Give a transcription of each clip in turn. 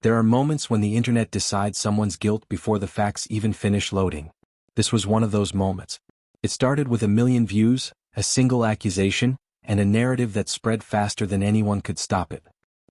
There are moments when the internet decides someone's guilt before the facts even finish loading. This was one of those moments. It started with 1 million views, a single accusation, and a narrative that spread faster than anyone could stop it.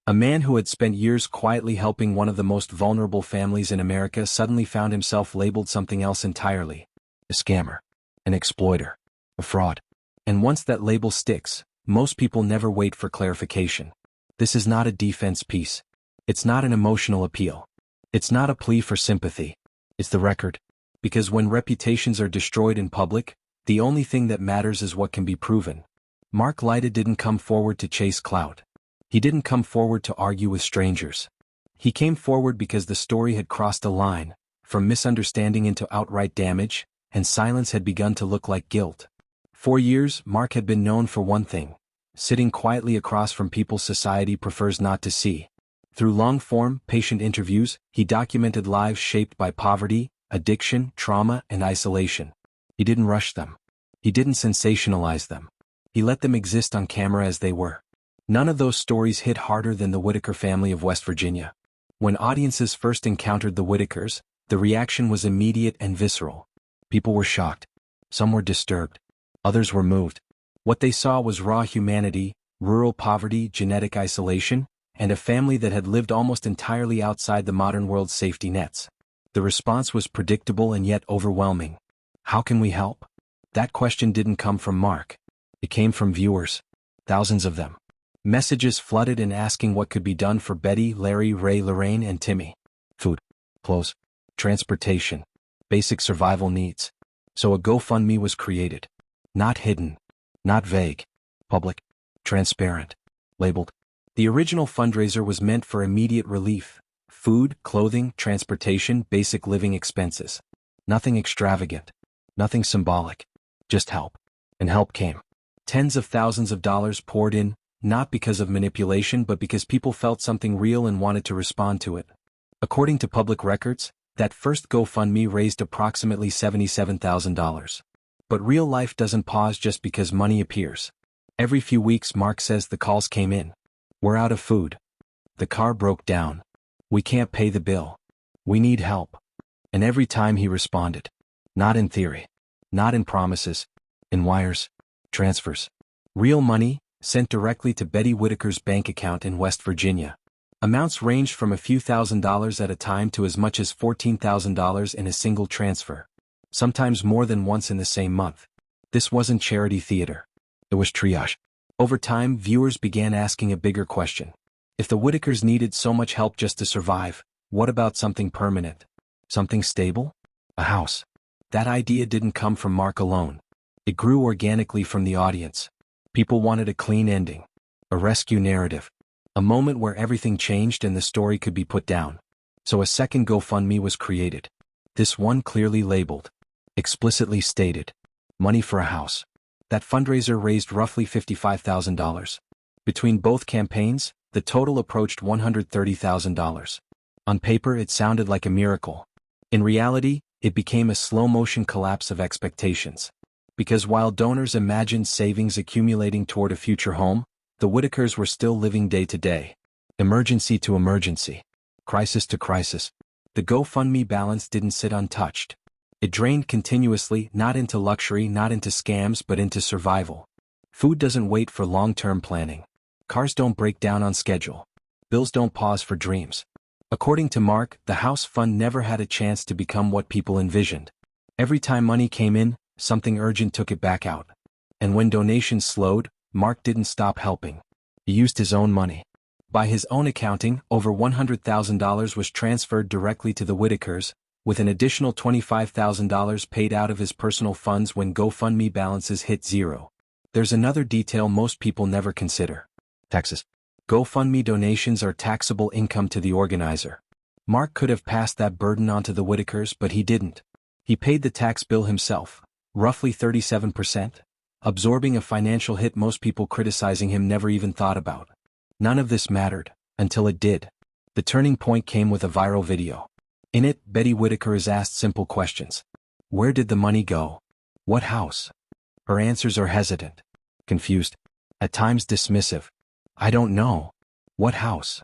A man who had spent years quietly helping one of the most vulnerable families in America suddenly found himself labeled something else entirely. A scammer. An exploiter. A fraud. And once that label sticks, most people never wait for clarification. This is not a defense piece. It's not an emotional appeal. It's not a plea for sympathy. It's the record. Because when reputations are destroyed in public, the only thing that matters is what can be proven. Mark Laita didn't come forward to chase clout. He didn't come forward to argue with strangers. He came forward because the story had crossed a line, from misunderstanding into outright damage, and silence had begun to look like guilt. For years, Mark had been known for one thing: sitting quietly across from people society prefers not to see. Through long-form, patient interviews, he documented lives shaped by poverty, addiction, trauma, and isolation. He didn't rush them. He didn't sensationalize them. He let them exist on camera as they were. None of those stories hit harder than the Whittaker family of West Virginia. When audiences first encountered the Whittakers, the reaction was immediate and visceral. People were shocked. Some were disturbed. Others were moved. What they saw was raw humanity, rural poverty, genetic isolation, and a family that had lived almost entirely outside the modern world's safety nets. The response was predictable and yet overwhelming. How can we help? That question didn't come from Mark. It came from viewers. Thousands of them. Messages flooded in asking what could be done for Betty, Larry, Ray, Lorraine, and Timmy. Food, clothes, transportation, basic survival needs. So a GoFundMe was created. Not hidden, not vague, public, transparent, labeled. The original fundraiser was meant for immediate relief: food, clothing, transportation, basic living expenses. Nothing extravagant, nothing symbolic, just help. And help came. Tens of thousands of dollars poured in, not because of manipulation but because people felt something real and wanted to respond to it. According to public records, that first GoFundMe raised approximately $77,000. But real life doesn't pause just because money appears. Every few weeks, Mark says, the calls came in. We're out of food. The car broke down. We can't pay the bill. We need help. And every time he responded. Not in theory. Not in promises. In wires. Transfers. Real money, sent directly to Betty Whittaker's bank account in West Virginia. Amounts ranged from a few $1,000s at a time to as much as $14,000 in a single transfer. Sometimes more than once in the same month. This wasn't charity theater. It was triage. Over time, viewers began asking a bigger question. If the Whittakers needed so much help just to survive, what about something permanent? Something stable? A house. That idea didn't come from Mark alone. It grew organically from the audience. People wanted a clean ending. A rescue narrative. A moment where everything changed and the story could be put down. So a second GoFundMe was created. This one clearly labeled. Explicitly stated. Money for a house. That fundraiser raised roughly $55,000. Between both campaigns, the total approached $130,000. On paper, it sounded like a miracle. In reality, it became a slow-motion collapse of expectations. Because while donors imagined savings accumulating toward a future home, the Whittakers were still living day to day. Emergency to emergency. Crisis to crisis. The GoFundMe balance didn't sit untouched. It drained continuously, not into luxury, not into scams, but into survival. Food doesn't wait for long-term planning. Cars don't break down on schedule. Bills don't pause for dreams. According to Mark, the house fund never had a chance to become what people envisioned. Every time money came in, something urgent took it back out. And when donations slowed, Mark didn't stop helping. He used his own money. By his own accounting, over $100,000 was transferred directly to the Whittakers, with an additional $25,000 paid out of his personal funds when GoFundMe balances hit zero. There's another detail most people never consider. Taxes. GoFundMe donations are taxable income to the organizer. Mark could have passed that burden on to the Whittakers, but he didn't. He paid the tax bill himself, roughly 37%, absorbing a financial hit most people criticizing him never even thought about. None of this mattered, until it did. The turning point came with a viral video. In it, Betty Whittaker is asked simple questions. Where did the money go? What house? Her answers are hesitant, confused, at times dismissive. I don't know. What house?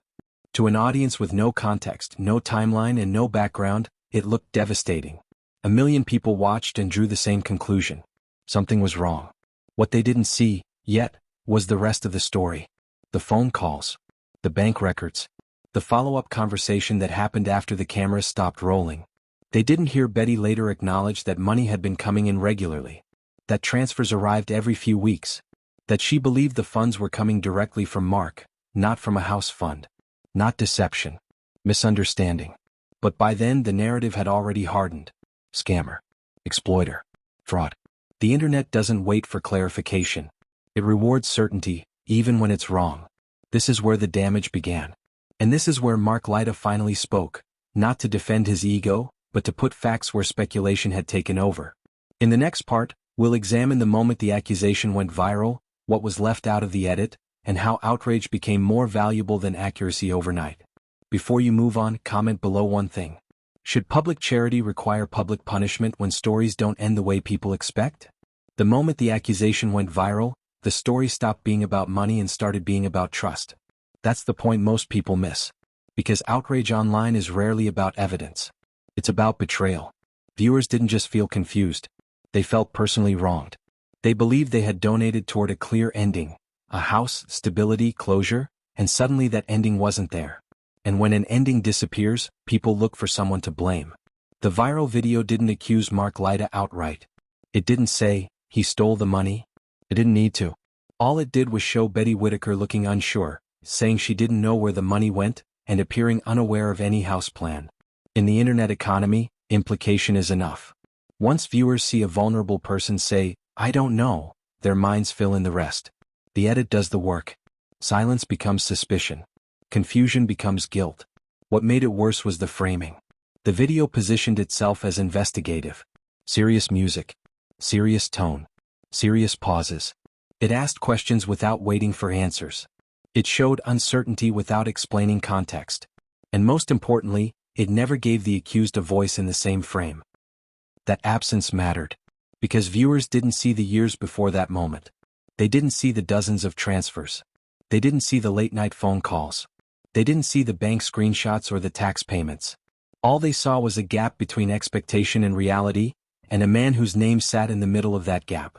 To an audience with no context, no timeline, and no background, it looked devastating. A million people watched and drew the same conclusion. Something was wrong. What they didn't see, yet, was the rest of the story. The phone calls. The bank records. The follow-up conversation that happened after the cameras stopped rolling. They didn't hear Betty later acknowledge that money had been coming in regularly. That transfers arrived every few weeks. That she believed the funds were coming directly from Mark, not from a house fund. Not deception. Misunderstanding. But by then the narrative had already hardened. Scammer. Exploiter. Fraud. The internet doesn't wait for clarification. It rewards certainty, even when it's wrong. This is where the damage began. And this is where Mark Laita finally spoke, not to defend his ego, but to put facts where speculation had taken over. In the next part, we'll examine the moment the accusation went viral, what was left out of the edit, and how outrage became more valuable than accuracy overnight. Before you move on, comment below one thing. Should public charity require public punishment when stories don't end the way people expect? The moment the accusation went viral, the story stopped being about money and started being about trust. That's the point most people miss. Because outrage online is rarely about evidence. It's about betrayal. Viewers didn't just feel confused. They felt personally wronged. They believed they had donated toward a clear ending, a house, stability, closure, and suddenly that ending wasn't there. And when an ending disappears, people look for someone to blame. The viral video didn't accuse Mark Laita outright. It didn't say, he stole the money. It didn't need to. All it did was show Betty Whittaker looking unsure, saying she didn't know where the money went, and appearing unaware of any house plan. In the internet economy, implication is enough. Once viewers see a vulnerable person say, I don't know, their minds fill in the rest. The edit does the work. Silence becomes suspicion. Confusion becomes guilt. What made it worse was the framing. The video positioned itself as investigative. Serious music. Serious tone. Serious pauses. It asked questions without waiting for answers. It showed uncertainty without explaining context. And most importantly, it never gave the accused a voice in the same frame. That absence mattered. Because viewers didn't see the years before that moment. They didn't see the dozens of transfers. They didn't see the late-night phone calls. They didn't see the bank screenshots or the tax payments. All they saw was a gap between expectation and reality, and a man whose name sat in the middle of that gap.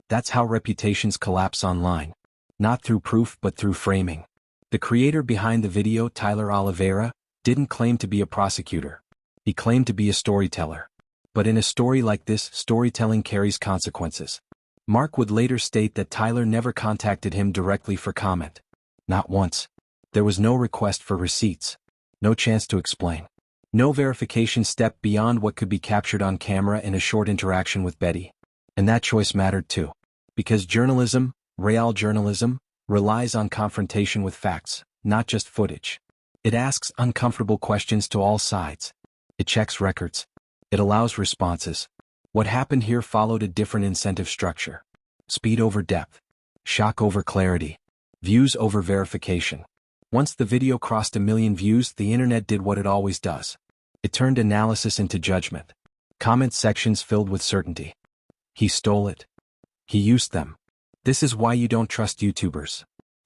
That's how reputations collapse online. Not through proof but through framing. The creator behind the video, Tyler Oliveira, didn't claim to be a prosecutor. He claimed to be a storyteller. But in a story like this, storytelling carries consequences. Mark would later state that Tyler never contacted him directly for comment. Not once. There was no request for receipts. No chance to explain. No verification step beyond what could be captured on camera in a short interaction with Betty. And that choice mattered too. Because journalism, real journalism, relies on confrontation with facts, not just footage. It asks uncomfortable questions to all sides. It checks records. It allows responses. What happened here followed a different incentive structure. Speed over depth. Shock over clarity. Views over verification. Once the video crossed 1 million views, the internet did what it always does. It turned analysis into judgment. Comment sections filled with certainty. He stole it. He used them. This is why you don't trust YouTubers.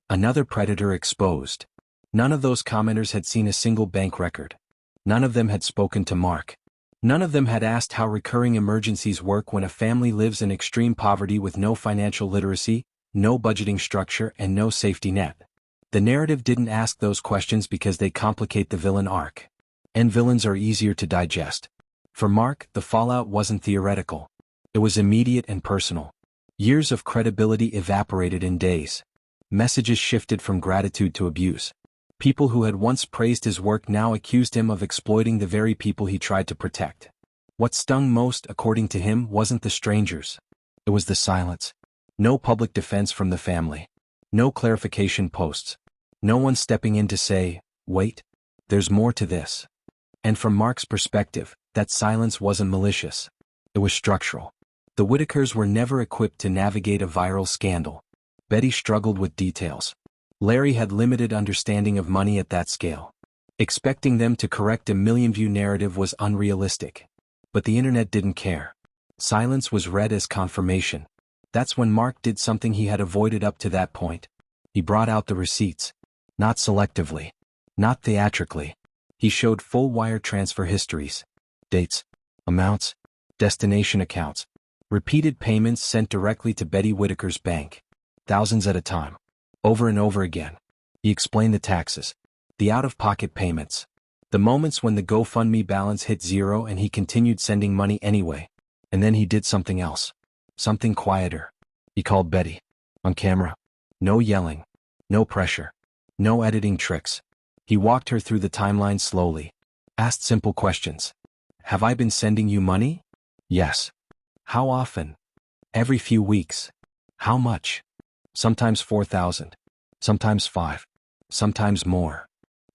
Another predator exposed. None of those commenters had seen a single bank record. None of them had spoken to Mark. None of them had asked how recurring emergencies work when a family lives in extreme poverty with no financial literacy, no budgeting structure, and no safety net. The narrative didn't ask those questions because they complicate the villain arc. And villains are easier to digest. For Mark, the fallout wasn't theoretical. It was immediate and personal. Years of credibility evaporated in days. Messages shifted from gratitude to abuse. People who had once praised his work now accused him of exploiting the very people he tried to protect. What stung most, according to him, wasn't the strangers. It was the silence. No public defense from the family. No clarification posts. No one stepping in to say, wait, there's more to this. And from Mark's perspective, that silence wasn't malicious. It was structural. The Whittakers were never equipped to navigate a viral scandal. Betty struggled with details. Larry had limited understanding of money at that scale. Expecting them to correct a million-view narrative was unrealistic. But the internet didn't care. Silence was read as confirmation. That's when Mark did something he had avoided up to that point. He brought out the receipts. Not selectively. Not theatrically. He showed full wire transfer histories, dates, amounts, destination accounts, repeated payments sent directly to Betty Whittaker's bank, thousands at a time, over and over again. He explained the taxes, the out-of-pocket payments, the moments when the GoFundMe balance hit zero and he continued sending money anyway. And then he did something else. Something quieter. He called Betty. On camera. No yelling. No pressure. No editing tricks. He walked her through the timeline slowly. Asked simple questions. Have I been sending you money? Yes. How often? Every few weeks. How much? Sometimes 4,000. Sometimes 5. Sometimes more.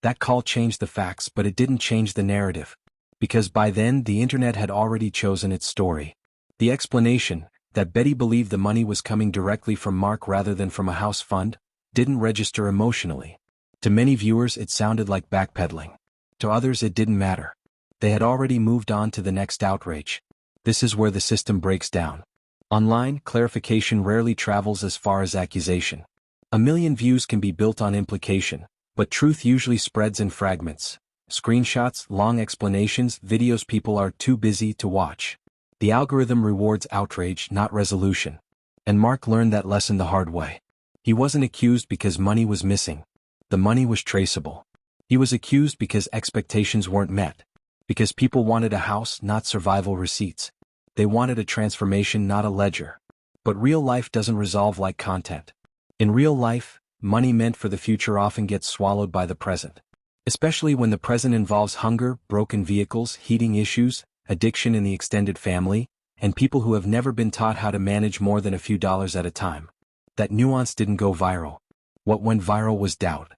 That call changed the facts, but it didn't change the narrative. Because by then the internet had already chosen its story. The explanation, that Betty believed the money was coming directly from Mark rather than from a house fund, didn't register emotionally. To many viewers it sounded like backpedaling. To others it didn't matter. They had already moved on to the next outrage. This is where the system breaks down. Online, clarification rarely travels as far as accusation. 1 million views can be built on implication, but truth usually spreads in fragments. Screenshots, long explanations, videos people are too busy to watch. The algorithm rewards outrage, not resolution. And Mark learned that lesson the hard way. He wasn't accused because money was missing. The money was traceable. He was accused because expectations weren't met. Because people wanted a house, not survival receipts. They wanted a transformation, not a ledger. But real life doesn't resolve like content. In real life, money meant for the future often gets swallowed by the present. Especially when the present involves hunger, broken vehicles, heating issues, addiction in the extended family, and people who have never been taught how to manage more than a few dollars at a time. That nuance didn't go viral. What went viral was doubt.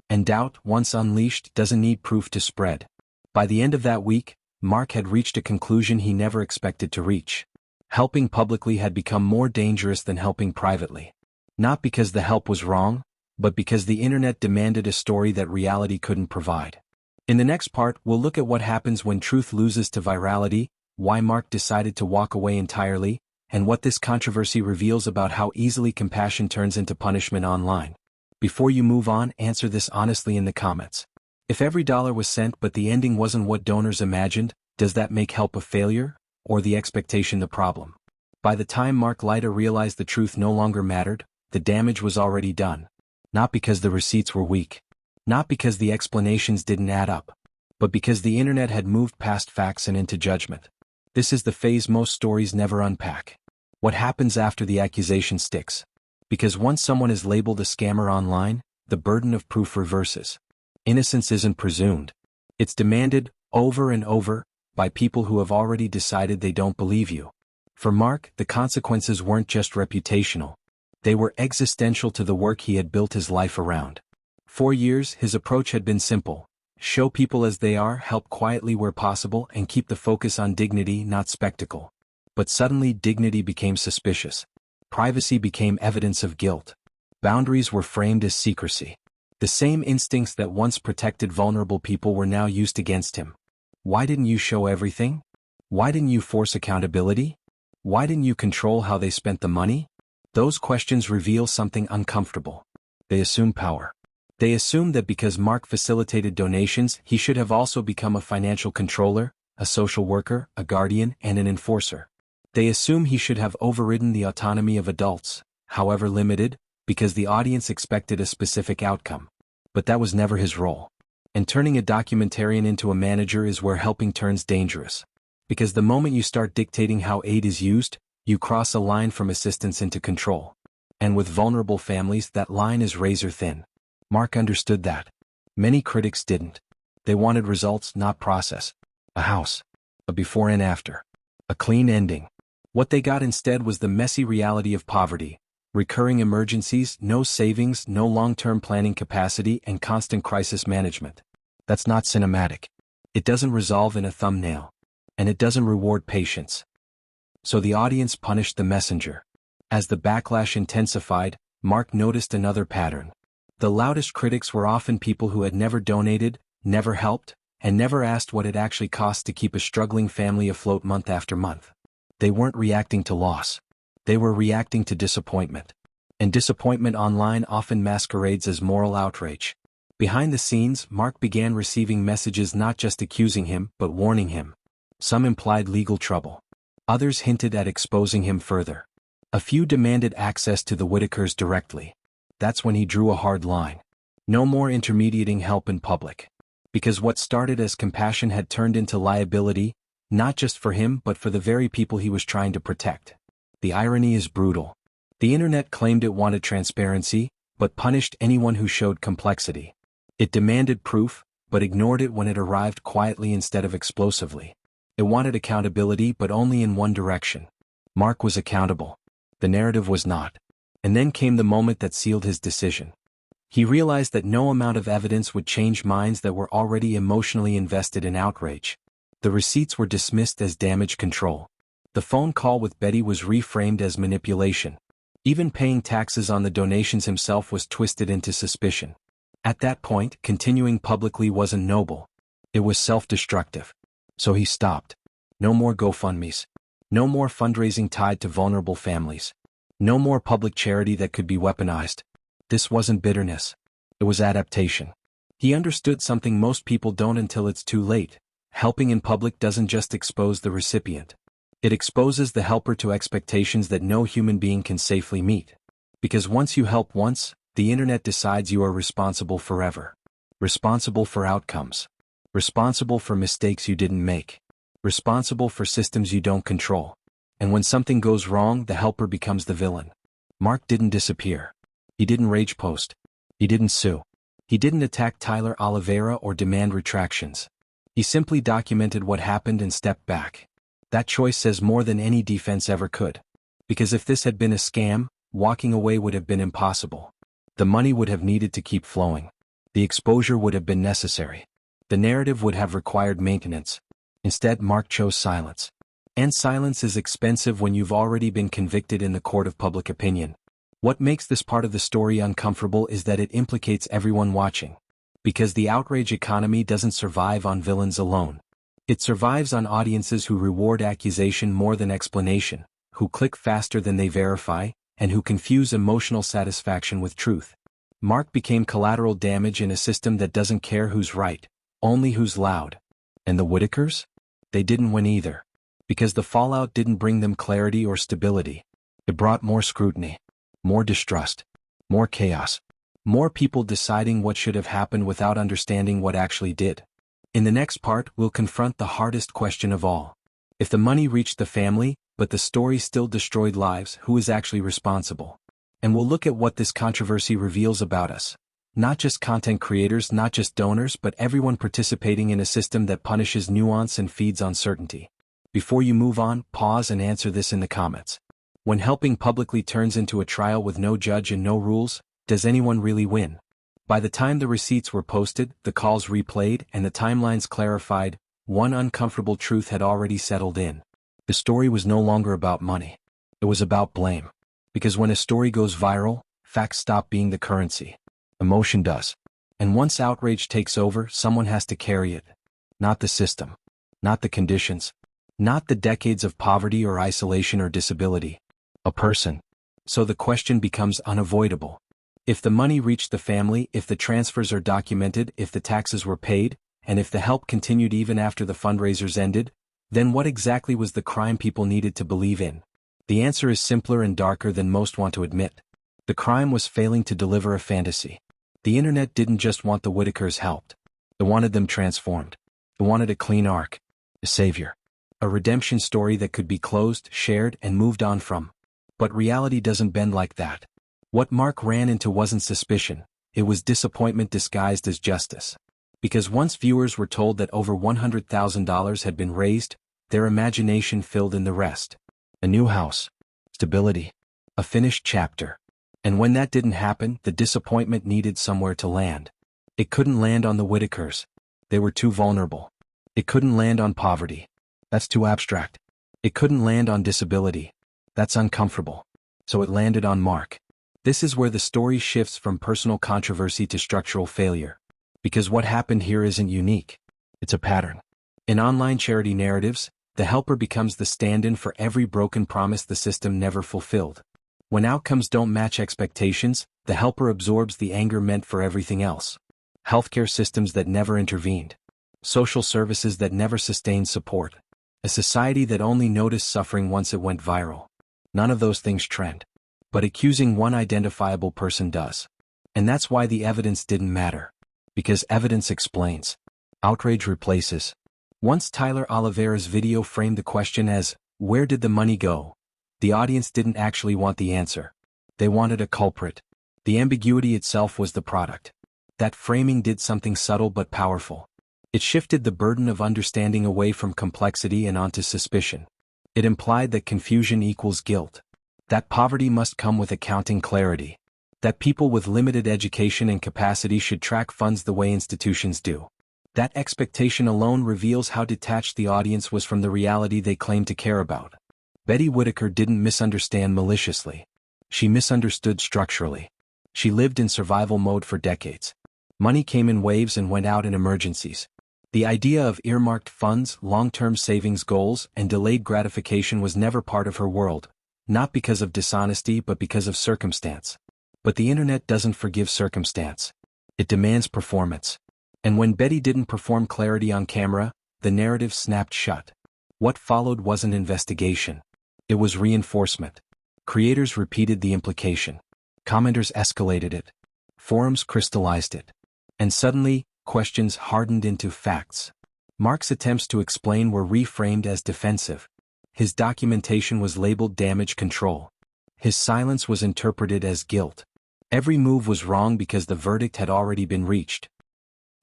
And doubt, once unleashed, doesn't need proof to spread. By the end of that week, Mark had reached a conclusion he never expected to reach. Helping publicly had become more dangerous than helping privately. Not because the help was wrong, but because the internet demanded a story that reality couldn't provide. In the next part, we'll look at what happens when truth loses to virality, why Mark decided to walk away entirely, and what this controversy reveals about how easily compassion turns into punishment online. Before you move on, answer this honestly in the comments. If every dollar was sent but the ending wasn't what donors imagined, does that make help a failure, or the expectation the problem? By the time Mark Laita realized the truth no longer mattered, the damage was already done. Not because the receipts were weak. Not because the explanations didn't add up. But because the internet had moved past facts and into judgment. This is the phase most stories never unpack. What happens after the accusation sticks? Because once someone is labeled a scammer online, the burden of proof reverses. Innocence isn't presumed. It's demanded, over and over, by people who have already decided they don't believe you. For Mark, the consequences weren't just reputational. They were existential to the work he had built his life around. For years, his approach had been simple. Show people as they are, help quietly where possible, and keep the focus on dignity, not spectacle. But suddenly dignity became suspicious. Privacy became evidence of guilt. Boundaries were framed as secrecy. The same instincts that once protected vulnerable people were now used against him. Why didn't you show everything? Why didn't you force accountability? Why didn't you control how they spent the money? Those questions reveal something uncomfortable. They assume power. They assume that because Mark facilitated donations, he should have also become a financial controller, a social worker, a guardian, and an enforcer. They assume he should have overridden the autonomy of adults, however limited, because the audience expected a specific outcome. But that was never his role. And turning a documentarian into a manager is where helping turns dangerous. Because the moment you start dictating how aid is used, you cross a line from assistance into control. And with vulnerable families, that line is razor thin. Mark understood that. Many critics didn't. They wanted results, not process. A house. A before and after. A clean ending. What they got instead was the messy reality of poverty. Recurring emergencies, no savings, no long-term planning capacity, and constant crisis management. That's not cinematic. It doesn't resolve in a thumbnail. And it doesn't reward patience. So the audience punished the messenger. As the backlash intensified, Mark noticed another pattern. The loudest critics were often people who had never donated, never helped, and never asked what it actually cost to keep a struggling family afloat month after month. They weren't reacting to loss. They were reacting to disappointment. And disappointment online often masquerades as moral outrage. Behind the scenes, Mark began receiving messages not just accusing him but warning him. Some implied legal trouble. Others hinted at exposing him further. A few demanded access to the Whittakers directly. That's when he drew a hard line. No more intermediating help in public. Because what started as compassion had turned into liability, not just for him but for the very people he was trying to protect. The irony is brutal. The internet claimed it wanted transparency, but punished anyone who showed complexity. It demanded proof, but ignored it when it arrived quietly instead of explosively. It wanted accountability but only in one direction. Mark was accountable. The narrative was not. And then came the moment that sealed his decision. He realized that no amount of evidence would change minds that were already emotionally invested in outrage. The receipts were dismissed as damage control. The phone call with Betty was reframed as manipulation. Even paying taxes on the donations himself was twisted into suspicion. At that point, continuing publicly wasn't noble. It was self-destructive. So he stopped. No more GoFundMes. No more fundraising tied to vulnerable families. No more public charity that could be weaponized. This wasn't bitterness. It was adaptation. He understood something most people don't until it's too late. Helping in public doesn't just expose the recipient. It exposes the helper to expectations that no human being can safely meet. Because once you help once, the internet decides you are responsible forever. Responsible for outcomes. Responsible for mistakes you didn't make. Responsible for systems you don't control. And when something goes wrong, the helper becomes the villain. Mark didn't disappear. He didn't rage post. He didn't sue. He didn't attack Tyler Oliveira or demand retractions. He simply documented what happened and stepped back. That choice says more than any defense ever could. Because if this had been a scam, walking away would have been impossible. The money would have needed to keep flowing. The exposure would have been necessary. The narrative would have required maintenance. Instead, Mark chose silence. And silence is expensive when you've already been convicted in the court of public opinion. What makes this part of the story uncomfortable is that it implicates everyone watching. Because the outrage economy doesn't survive on villains alone. It survives on audiences who reward accusation more than explanation, who click faster than they verify, and who confuse emotional satisfaction with truth. Mark became collateral damage in a system that doesn't care who's right, only who's loud. And the Whittakers? They didn't win either. Because the fallout didn't bring them clarity or stability. It brought more scrutiny, more distrust, more chaos, more people deciding what should have happened without understanding what actually did. In the next part, we'll confront the hardest question of all. If the money reached the family, but the story still destroyed lives, who is actually responsible? And we'll look at what this controversy reveals about us. Not just content creators, not just donors, but everyone participating in a system that punishes nuance and feeds uncertainty. Before you move on, pause and answer this in the comments. When helping publicly turns into a trial with no judge and no rules, does anyone really win? By the time the receipts were posted, the calls replayed, and the timelines clarified, one uncomfortable truth had already settled in. The story was no longer about money. It was about blame. Because when a story goes viral, facts stop being the currency. Emotion does. And once outrage takes over, someone has to carry it. Not the system. Not the conditions. Not the decades of poverty or isolation or disability. A person. So the question becomes unavoidable. If the money reached the family, if the transfers are documented, if the taxes were paid, and if the help continued even after the fundraisers ended, then what exactly was the crime people needed to believe in? The answer is simpler and darker than most want to admit. The crime was failing to deliver a fantasy. The internet didn't just want the Whittakers helped. It wanted them transformed. It wanted a clean arc. A savior. A redemption story that could be closed, shared, and moved on from. But reality doesn't bend like that. What Mark ran into wasn't suspicion. It was disappointment disguised as justice. Because once viewers were told that over $100,000 had been raised, their imagination filled in the rest. A new house. Stability. A finished chapter. And when that didn't happen, the disappointment needed somewhere to land. It couldn't land on the Whittakers. They were too vulnerable. It couldn't land on poverty. That's too abstract. It couldn't land on disability. That's uncomfortable. So it landed on Mark. This is where the story shifts from personal controversy to structural failure. Because what happened here isn't unique. It's a pattern. In online charity narratives, the helper becomes the stand-in for every broken promise the system never fulfilled. When outcomes don't match expectations, the helper absorbs the anger meant for everything else. healthcare systems that never intervened, social services that never sustained support, a society that only noticed suffering once it went viral. None of those things trend. But accusing one identifiable person does. And that's why the evidence didn't matter. Because evidence explains. Outrage replaces. Once Tyler Oliveira's video framed the question as, "Where did the money go?" the audience didn't actually want the answer. They wanted a culprit. The ambiguity itself was the product. That framing did something subtle but powerful. It shifted the burden of understanding away from complexity and onto suspicion. It implied that confusion equals guilt. That poverty must come with accounting clarity. That people with limited education and capacity should track funds the way institutions do. That expectation alone reveals how detached the audience was from the reality they claimed to care about. Betty Whittaker didn't misunderstand maliciously. She misunderstood structurally. She lived in survival mode for decades. Money came in waves and went out in emergencies. The idea of earmarked funds, long-term savings goals, and delayed gratification was never part of her world, not because of dishonesty but because of circumstance. But the internet doesn't forgive circumstance. It demands performance. And when Betty didn't perform clarity on camera, the narrative snapped shut. What followed wasn't investigation. It was reinforcement. Creators repeated the implication. Commenters escalated it. Forums crystallized it. And suddenly, questions hardened into facts. Mark's attempts to explain were reframed as defensive. His documentation was labeled damage control. His silence was interpreted as guilt. Every move was wrong because the verdict had already been reached.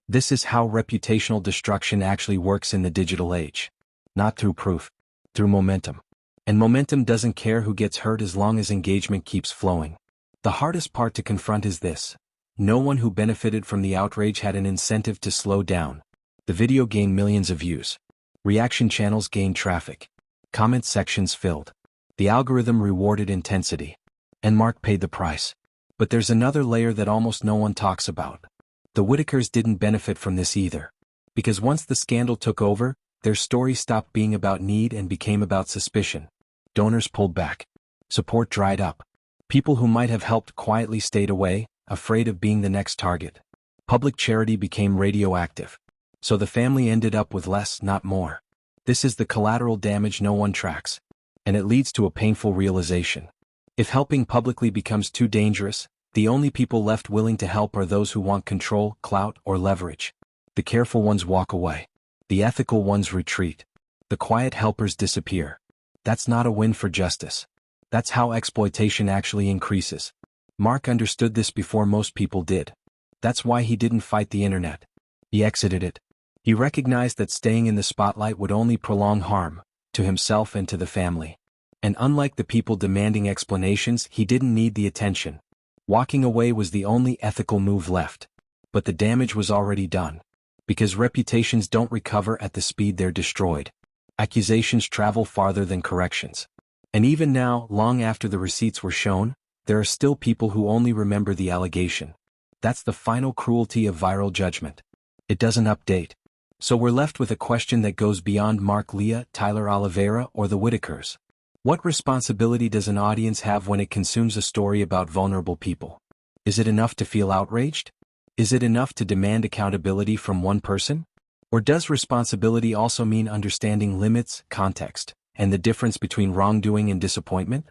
This is how reputational destruction actually works in the digital age. Not through proof, through momentum. And momentum doesn't care who gets hurt as long as engagement keeps flowing. The hardest part to confront is this. No one who benefited from the outrage had an incentive to slow down. The video gained millions of views. Reaction channels gained traffic. Comment sections filled. The algorithm rewarded intensity. And Mark paid the price. But there's another layer that almost no one talks about. The Whittakers didn't benefit from this either. Because once the scandal took over, their story stopped being about need and became about suspicion. Donors pulled back. Support dried up. People who might have helped quietly stayed away, afraid of being the next target. Public charity became radioactive. So the family ended up with less, not more. This is the collateral damage no one tracks. And it leads to a painful realization. If helping publicly becomes too dangerous, the only people left willing to help are those who want control, clout, or leverage. The careful ones walk away. The ethical ones retreat. The quiet helpers disappear. That's not a win for justice. That's how exploitation actually increases. Mark understood this before most people did. That's why he didn't fight the internet. He exited it. He recognized that staying in the spotlight would only prolong harm, to himself and to the family. And unlike the people demanding explanations, he didn't need the attention. Walking away was the only ethical move left. But the damage was already done. Because reputations don't recover at the speed they're destroyed. Accusations travel farther than corrections. And even now, long after the receipts were shown, there are still people who only remember the allegation. That's the final cruelty of viral judgment. It doesn't update. So we're left with a question that goes beyond Mark Leah, Tyler Oliveira, or the Whittakers. What responsibility does an audience have when it consumes a story about vulnerable people? Is it enough to feel outraged? Is it enough to demand accountability from one person? Or does responsibility also mean understanding limits, context, and the difference between wrongdoing and disappointment?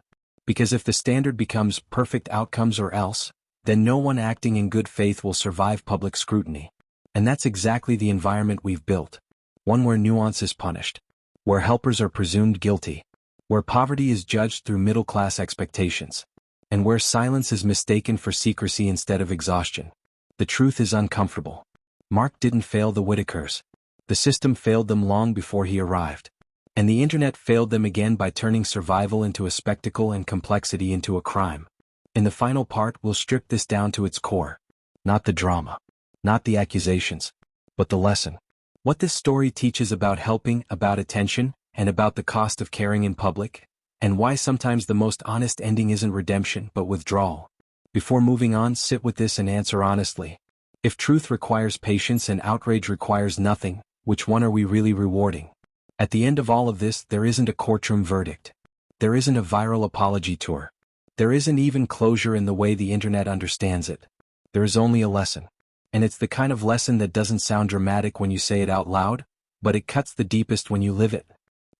Because if the standard becomes perfect outcomes or else, then no one acting in good faith will survive public scrutiny. And that's exactly the environment we've built. One where nuance is punished. Where helpers are presumed guilty. Where poverty is judged through middle-class expectations. And where silence is mistaken for secrecy instead of exhaustion. The truth is uncomfortable. Mark didn't fail the Whittakers. The system failed them long before he arrived. And the internet failed them again by turning survival into a spectacle and complexity into a crime. In the final part, we'll strip this down to its core. Not the drama. Not the accusations. But the lesson. What this story teaches about helping, about attention, and about the cost of caring in public, and why sometimes the most honest ending isn't redemption but withdrawal. Before moving on, sit with this and answer honestly. If truth requires patience and outrage requires nothing, which one are we really rewarding? At the end of all of this, there isn't a courtroom verdict. There isn't a viral apology tour. There isn't even closure in the way the internet understands it. There is only a lesson. And it's the kind of lesson that doesn't sound dramatic when you say it out loud, but it cuts the deepest when you live it.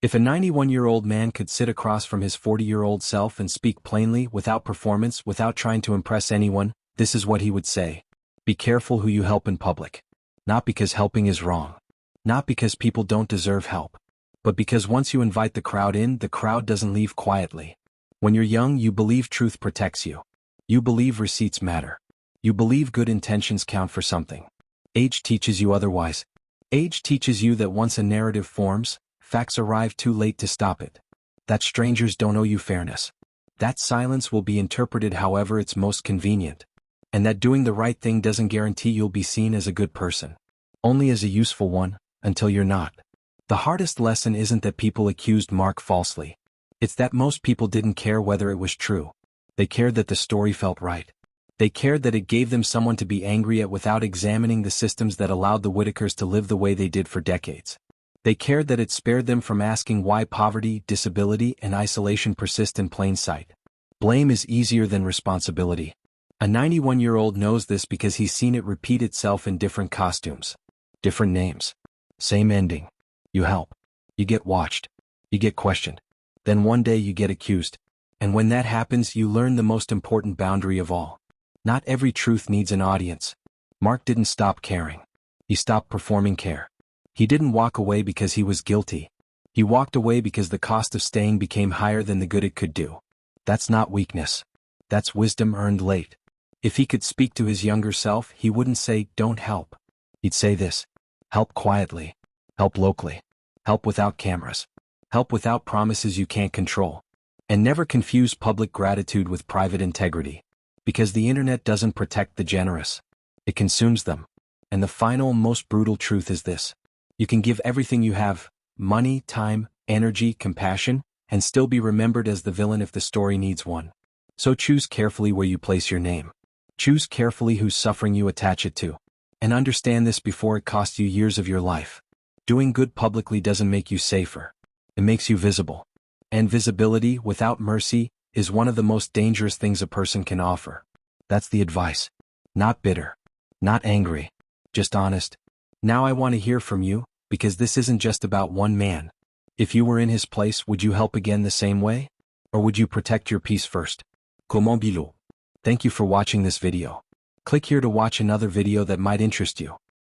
If a 91-year-old man could sit across from his 40-year-old self and speak plainly, without performance, without trying to impress anyone, this is what he would say. Be careful who you help in public. Not because helping is wrong. Not because people don't deserve help. But because once you invite the crowd in, the crowd doesn't leave quietly. When you're young, you believe truth protects you. You believe receipts matter. You believe good intentions count for something. Age teaches you otherwise. Age teaches you that once a narrative forms, facts arrive too late to stop it. That strangers don't owe you fairness. That silence will be interpreted however it's most convenient. And that doing the right thing doesn't guarantee you'll be seen as a good person. Only as a useful one, until you're not. The hardest lesson isn't that people accused Mark falsely. It's that most people didn't care whether it was true. They cared that the story felt right. They cared that it gave them someone to be angry at without examining the systems that allowed the Whittakers to live the way they did for decades. They cared that it spared them from asking why poverty, disability, and isolation persist in plain sight. Blame is easier than responsibility. A 91-year-old knows this because he's seen it repeat itself in different costumes. Different names. Same ending. You help. You get watched. You get questioned. Then one day you get accused. And when that happens, you learn the most important boundary of all. Not every truth needs an audience. Mark didn't stop caring. He stopped performing care. He didn't walk away because he was guilty. He walked away because the cost of staying became higher than the good it could do. That's not weakness. That's wisdom earned late. If he could speak to his younger self, he wouldn't say, "Don't help." He'd say this: help quietly. Help locally. Help without cameras. Help without promises you can't control. And never confuse public gratitude with private integrity. Because the internet doesn't protect the generous. It consumes them. And the final, most brutal truth is this: you can give everything you have, money, time, energy, compassion, and still be remembered as the villain if the story needs one. So choose carefully where you place your name. Choose carefully whose suffering you attach it to. And understand this before it costs you years of your life. Doing good publicly doesn't make you safer. It makes you visible. And visibility, without mercy, is one of the most dangerous things a person can offer. That's the advice. Not bitter. Not angry. Just honest. Now I want to hear from you, because this isn't just about one man. If you were in his place, would you help again the same way? Or would you protect your peace first? Comment below. Thank you for watching this video. Click here to watch another video that might interest you.